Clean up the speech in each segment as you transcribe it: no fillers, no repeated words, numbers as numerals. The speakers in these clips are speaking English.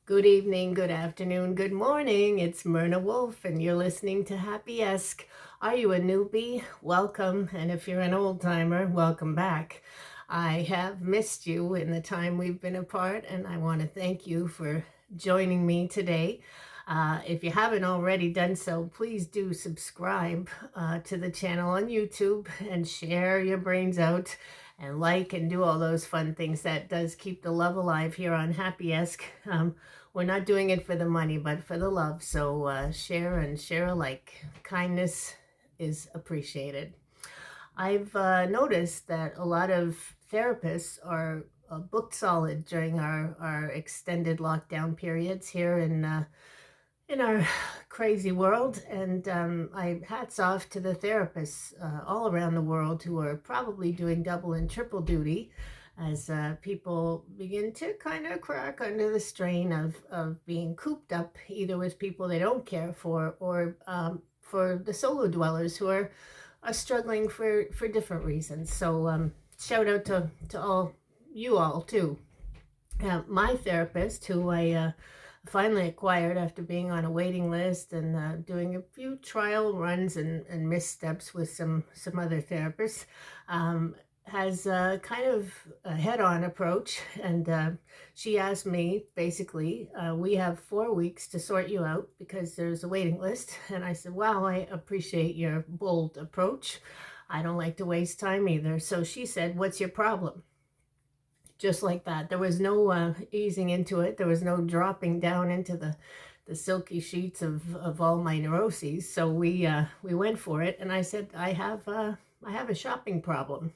Good evening, good afternoon, good morning. It's Myrna Wolf, and you're listening to Happyesque. Are you a newbie? Welcome. And if you're an old timer, welcome back. I have missed you in the time we've been apart, and I want to thank you for joining me today. If you haven't already done so, please do subscribe to the channel on YouTube and share your brains out and like and do all those fun things. That does keep the love alive here on Happyesque. We're not doing it for the money, but for the love. So share and share alike. Kindness is appreciated. I've noticed that a lot of therapists are booked solid during our extended lockdown periods here in our crazy world. And I hats off to the therapists all around the world who are probably doing double and triple duty as people begin to kind of crack under the strain of being cooped up, either with people they don't care for or for the solo dwellers who are struggling for different reasons. So shout out to all you all too. My therapist, who I finally acquired after being on a waiting list and doing a few trial runs and missteps with some other therapists, has kind of a head-on approach. And she asked me, basically, we have 4 weeks to sort you out because there's a waiting list. And I said, wow, I appreciate your bold approach. I don't like to waste time either. So she said, what's your problem? Just like that. There was no easing into it. There was no dropping down into the silky sheets of all my neuroses. So we went for it. And I said, I have a shopping problem.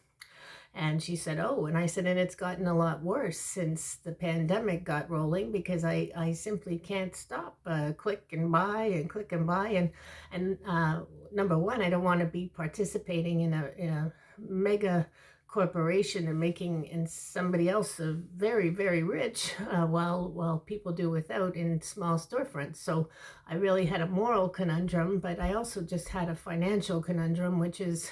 And she said, oh, and I said, and it's gotten a lot worse since the pandemic got rolling because I simply can't stop click and buy. And number one, I don't want to be participating in a mega corporation and making and somebody else very, very rich while people do without in small storefronts. So I really had a moral conundrum, but I also just had a financial conundrum, which is,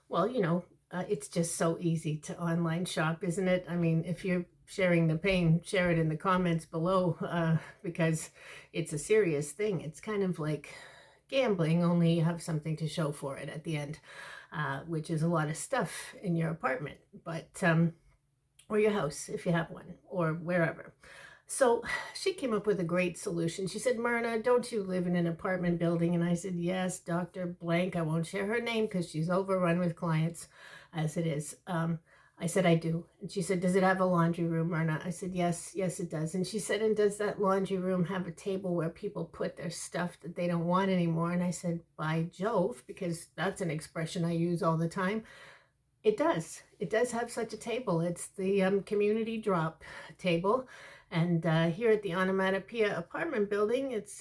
well, it's just so easy to online shop, isn't it? I mean, if you're sharing the pain, share it in the comments below because it's a serious thing. It's kind of like gambling, only you have something to show for it at the end, which is a lot of stuff in your apartment, but or your house if you have one, or wherever. So she came up with a great solution. She said, Merna, don't you live in an apartment building? And I said, yes, Dr. Blank. I won't share her name because she's overrun with clients as it is. I said, I do. And she said, does it have a laundry room, Merna? I said, yes, it does. And she said, and does that laundry room have a table where people put their stuff that they don't want anymore? And I said, by Jove, because that's an expression I use all the time. It does. It does have such a table. It's the community drop table. And here at the Onomatopoeia apartment building, it's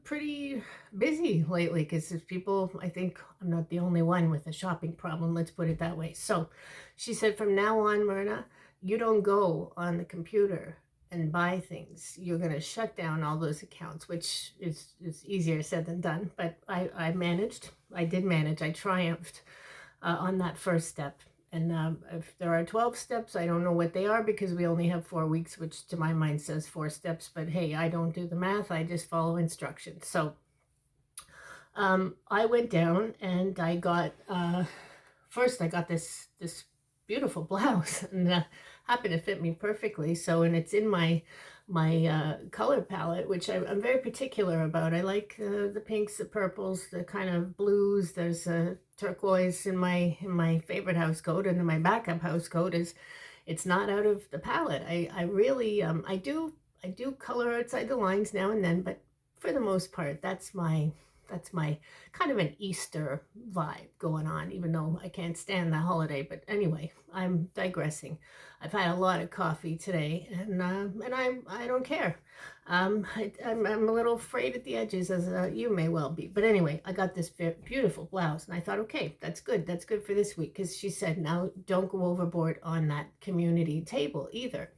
pretty busy lately because people, I think I'm not the only one with a shopping problem, let's put it that way. So she said, from now on, Myrna, you don't go on the computer and buy things. You're going to shut down all those accounts, which is easier said than done. But I managed. I did manage. I triumphed on that first step. And if there are 12 steps, I don't know what they are because we only have 4 weeks, which to my mind says 4 steps. But hey, I don't do the math. I just follow instructions. So I went down and I got, first I got this beautiful blouse and happened to fit me perfectly. So, and it's in my color palette, which I'm very particular about. I like the pinks, the purples, the kind of blues. There's a turquoise in my favorite house coat, and then my backup house coat is, it's not out of the palette. I really I do color outside the lines now and then, but for the most part, that's my kind of an Easter vibe going on, even though I can't stand the holiday. But anyway, I'm digressing. I've had a lot of coffee today, and I don't care. I'm a little frayed at the edges, as you may well be. But anyway, I got this beautiful blouse, and I thought, okay, that's good. That's good for this week, because she said, now don't go overboard on that community table either.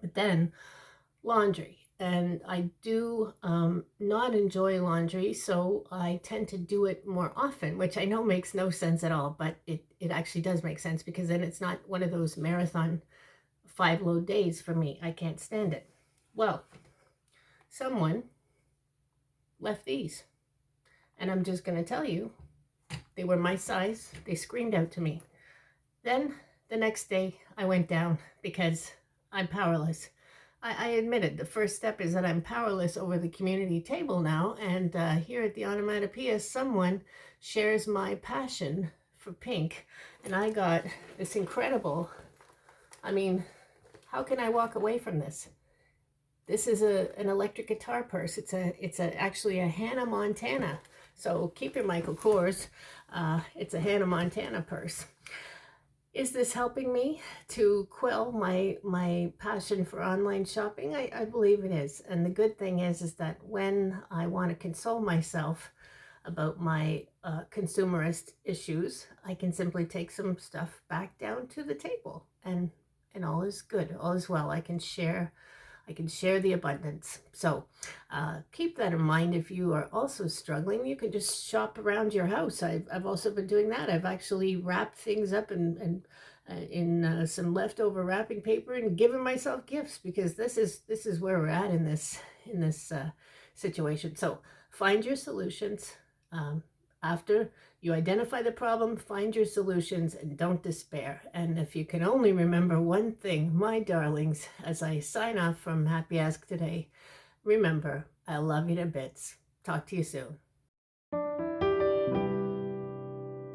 But then laundry. And I do not enjoy laundry, so I tend to do it more often, which I know makes no sense at all, but it actually does make sense because then it's not one of those marathon 5 load days for me. I can't stand it. Well, someone left these, and I'm just going to tell you, they were my size. They screamed out to me. Then the next day I went down because I'm powerless. I admitted the first step is that I'm powerless over the community table now. And here at the Onomatopoeia, someone shares my passion for pink. And I got this incredible, I mean, how can I walk away from this? This is an electric guitar purse. It's actually a Hannah Montana. So keep your Michael Kors. It's a Hannah Montana purse. Is this helping me to quell my passion for online shopping? I believe it is. And the good thing is that when I want to console myself about my consumerist issues, I can simply take some stuff back down to the table, and all is good, all is well. I can share the abundance. So keep that in mind. If you are also struggling, you can just shop around your house. I've also been doing that. I've actually wrapped things up in some leftover wrapping paper and given myself gifts, because this is where we're at in this situation. So find your solutions. After you identify the problem, find your solutions and don't despair. And if you can only remember one thing, my darlings, as I sign off from Happyesque today, remember, I love you to bits. Talk to you soon.